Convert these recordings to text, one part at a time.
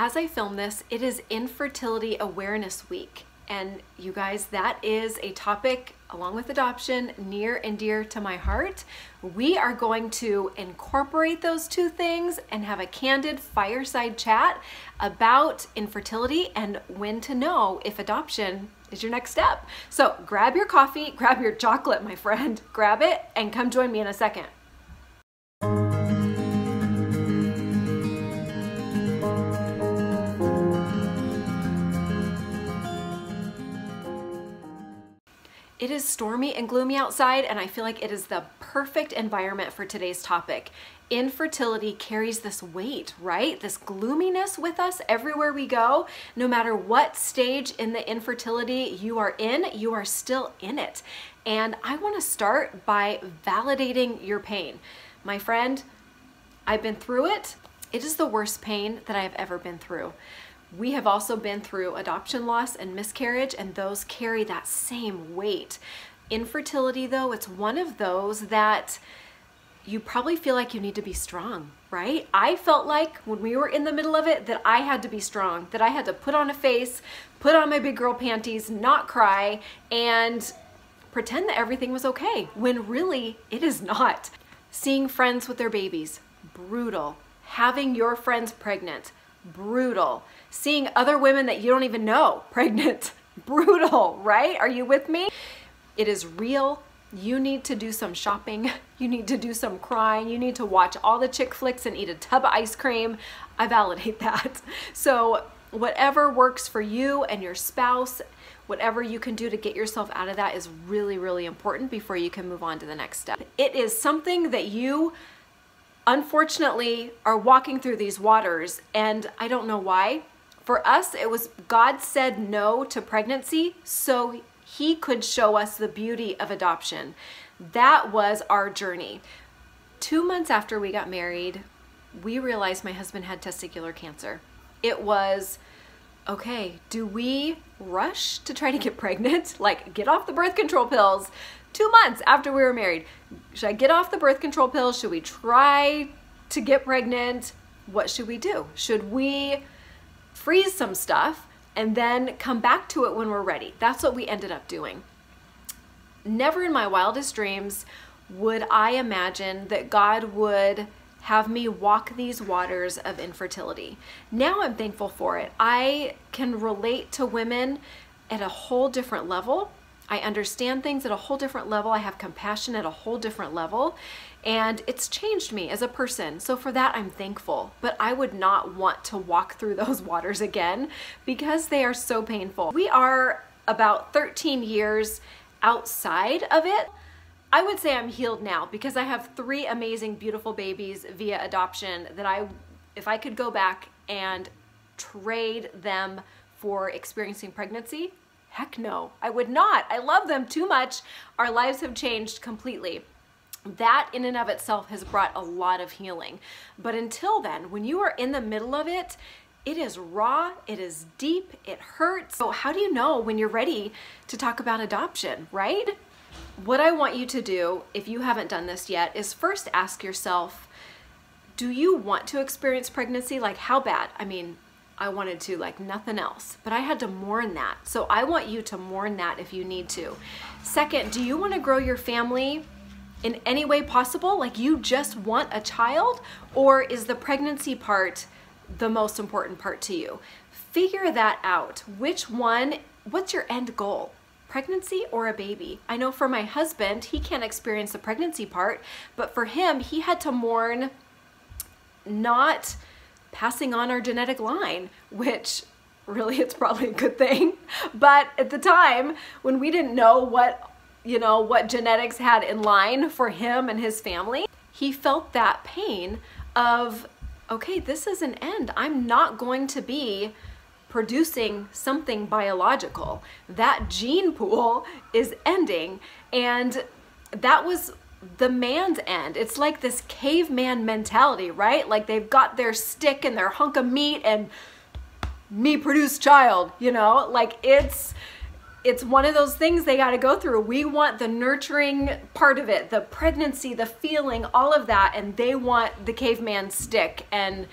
As I film this, it is Infertility Awareness Week. And you guys, that is a topic, along with adoption, near and dear to my heart. We are going to incorporate those two things and have a candid fireside chat about infertility and when to know if adoption is your next step. So grab your coffee, grab your chocolate, my friend, grab it, and come join me in a second. It is stormy and gloomy outside, and I feel like it is the perfect environment for today's topic. Infertility carries this weight, right? This gloominess with us everywhere we go. No matter what stage in the infertility you are in, you are still in it. And I want to start by validating your pain. My friend, I've been through it. It is the worst pain that I have ever been through. We have also been through adoption loss and miscarriage, and those carry that same weight. Infertility, though, it's one of those that you probably feel like you need to be strong, right? I felt like when we were in the middle of it that I had to be strong, that I had to put on a face, put on my big girl panties, not cry, and pretend that everything was okay, when really it is not. Seeing friends with their babies, brutal. Having your friends pregnant, brutal. Seeing other women that you don't even know pregnant, brutal, right? Are you with me? It is real. You need to do some shopping. You need to do some crying. You need to watch all the chick flicks and eat a tub of ice cream. I validate that. So whatever works for you and your spouse, whatever you can do to get yourself out of that is really, really important before you can move on to the next step. It is something that you unfortunately are walking through these waters, and I don't know why. For us, it was God said no to pregnancy so he could show us the beauty of adoption. That was our journey. 2 months after we got married, we realized my husband had testicular cancer. It was, okay, do we rush to try to get pregnant? Like, get off the birth control pills 2 months after we were married. Should I get off the birth control pills? Should we try to get pregnant? What should we do? Should we freeze some stuff and then come back to it when we're ready? That's what we ended up doing. Never in my wildest dreams would I imagine that God would have me walk these waters of infertility. Now I'm thankful for it. I can relate to women at a whole different level. I understand things at a whole different level. I have compassion at a whole different level, and it's changed me as a person. So for that, I'm thankful, but I would not want to walk through those waters again because they are so painful. We are about 13 years outside of it. I would say I'm healed now because I have 3 amazing, beautiful babies via adoption that if I could go back and trade them for experiencing pregnancy, heck no, I would not. I love them too much. Our lives have changed completely. That in and of itself has brought a lot of healing. But until then, when you are in the middle of it, it is raw, it is deep, it hurts. So how do you know when you're ready to talk about adoption, right? What I want you to do, if you haven't done this yet, is first ask yourself, do you want to experience pregnancy? Like, how bad? I mean, I wanted to like nothing else, but I had to mourn that. So I want you to mourn that if you need to. Second, do you want to grow your family in any way possible? Like, you just want a child, or is the pregnancy part the most important part to you? Figure that out. Which one, what's your end goal? Pregnancy or a baby? I know for my husband, he can't experience the pregnancy part, but for him, he had to mourn not passing on our genetic line, which really it's probably a good thing. But at the time when we didn't know what genetics had in line for him and his family, he felt that pain of, okay, this is an end. I'm not going to be producing something biological. That gene pool is ending, and that was the man's end. It's like this caveman mentality, right? Like they've got their stick and their hunk of meat and me produce child, like it's one of those things they got to go through. We want the nurturing part of it, the pregnancy, the feeling, all of that, and they want the caveman stick. And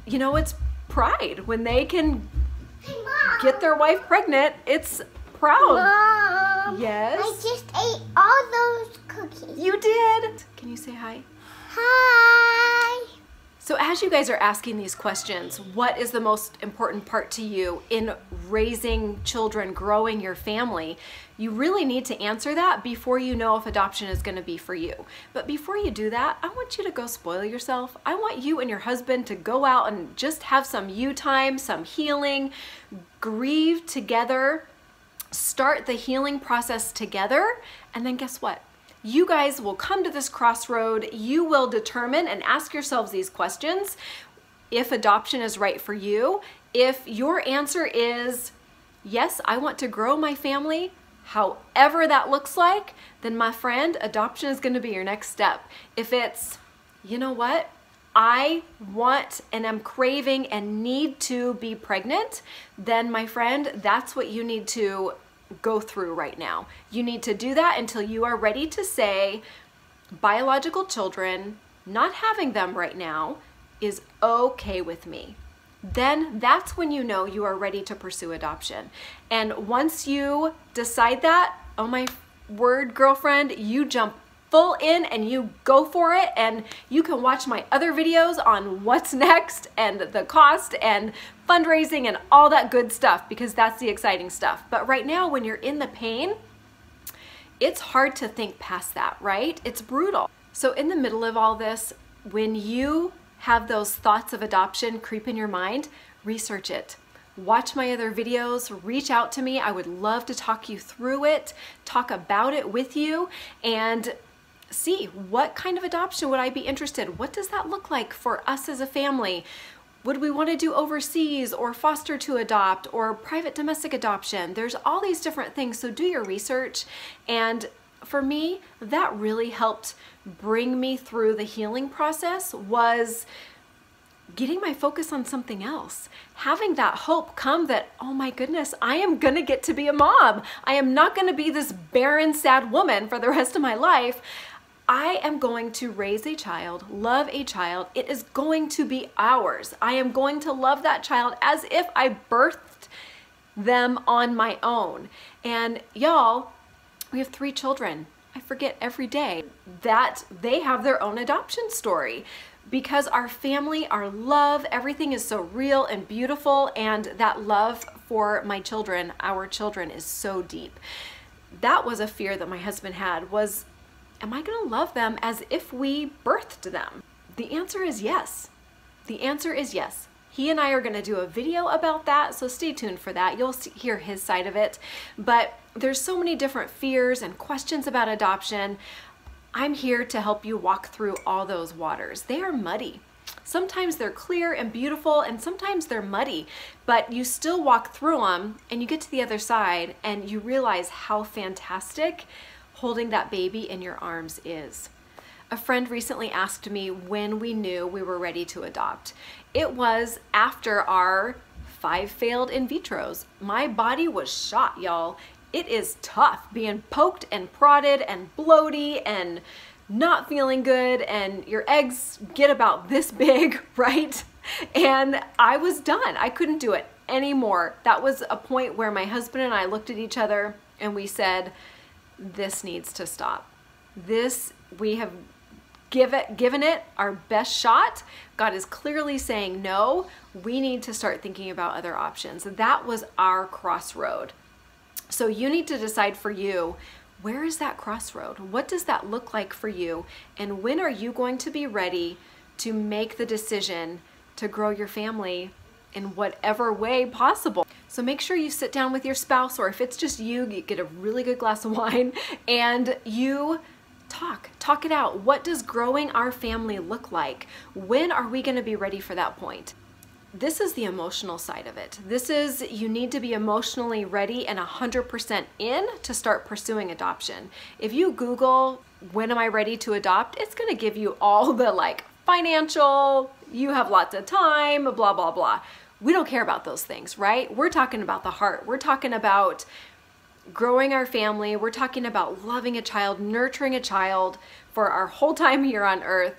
it's pride. When they can get their wife pregnant, it's proud. Mom, yes? I just ate all those cookies. You did. Can you say hi? Hi. So as you guys are asking these questions, what is the most important part to you in raising children, growing your family? You really need to answer that before you know if adoption is going to be for you. But before you do that, I want you to go spoil yourself. I want you and your husband to go out and just have some you time, some healing, grieve together, start the healing process together, and then guess what? You guys will come to this crossroad. You will determine and ask yourselves these questions. If adoption is right for you, if your answer is, yes, I want to grow my family, however that looks like, then my friend, adoption is going to be your next step. If it's, you know what, I want and am craving and need to be pregnant, then my friend, that's what you need to go through right now. You need to do that until you are ready to say biological children, not having them right now, is okay with me. Then that's when you know you are ready to pursue adoption. And once you decide that, oh my word, girlfriend, you jump full in and you go for it, and you can watch my other videos on what's next and the cost and fundraising and all that good stuff, because that's the exciting stuff. But right now, when you're in the pain, it's hard to think past that, right? It's brutal. So in the middle of all this, when you have those thoughts of adoption creep in your mind, research it. Watch my other videos, reach out to me. I would love to talk you through it, talk about it with you, and see what kind of adoption would I be interested? What does that look like for us as a family? Would we want to do overseas or foster to adopt or private domestic adoption? There's all these different things, so do your research. And for me, that really helped bring me through the healing process, was getting my focus on something else. Having that hope come that, oh my goodness, I am gonna get to be a mom. I am not gonna be this barren, sad woman for the rest of my life. I am going to raise a child, love a child. It is going to be ours. I am going to love that child as if I birthed them on my own. And y'all, we have 3 children. I forget every day that they have their own adoption story, because our family, our love, everything is so real and beautiful, and that love for my children, our children, is so deep. That was a fear that my husband had, was, am I gonna love them as if we birthed them? The answer is yes. The answer is yes. He and I are gonna do a video about that, so stay tuned for that. You'll hear his side of it. But there's so many different fears and questions about adoption. I'm here to help you walk through all those waters. They are muddy. Sometimes they're clear and beautiful, and sometimes they're muddy, but you still walk through them and you get to the other side and you realize how fantastic holding that baby in your arms is. A friend recently asked me when we knew we were ready to adopt. It was after our 5 failed in vitros. My body was shot, y'all. It is tough being poked and prodded and bloaty and not feeling good, and your eggs get about this big, right? And I was done. I couldn't do it anymore. That was a point where my husband and I looked at each other and we said, this needs to stop. This, we have given it our best shot. God is clearly saying no. We need to start thinking about other options. That was our crossroad. So you need to decide for you, where is that crossroad? What does that look like for you? And when are you going to be ready to make the decision to grow your family in whatever way possible? So make sure you sit down with your spouse, or if it's just you get a really good glass of wine and you talk it out. What does growing our family look like? When are we going to be ready for that point? This is the emotional side of it. This is, you need to be emotionally ready and 100% in to start pursuing adoption. If you Google, when am I ready to adopt? It's gonna give you all the like financial, you have lots of time, blah, blah, blah. We don't care about those things, right? We're talking about the heart. We're talking about growing our family. We're talking about loving a child, nurturing a child for our whole time here on earth.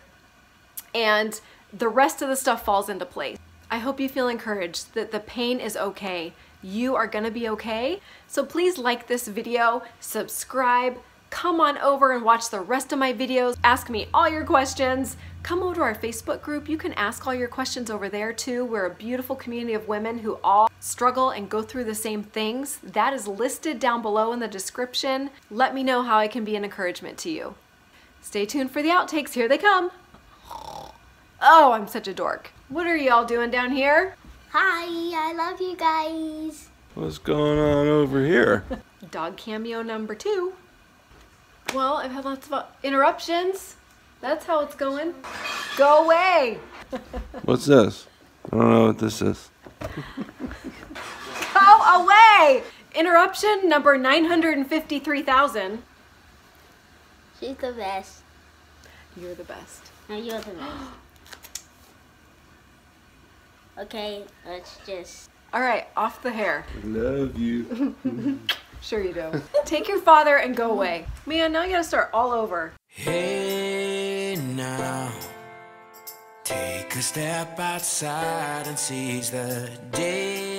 And the rest of the stuff falls into place. I hope you feel encouraged that the pain is okay. You are gonna be okay. So please like this video, subscribe, come on over and watch the rest of my videos. Ask me all your questions. Come over to our Facebook group. You can ask all your questions over there too. We're a beautiful community of women who all struggle and go through the same things. That is listed down below in the description. Let me know how I can be an encouragement to you. Stay tuned for the outtakes. Here they come. Oh, I'm such a dork. What are y'all doing down here? Hi, I love you guys. What's going on over here? Dog cameo number 2. Well, I've had lots of interruptions. That's how it's going. Go away. What's this? I don't know what this is. Go away. Interruption number 953,000. She's the best. You're the best. No, you're the best. Okay, let's just... All right, off the hair. Love you. Sure you do. Take your father and go away. Man, now you gotta start all over. Hey now, take a step outside and seize the day.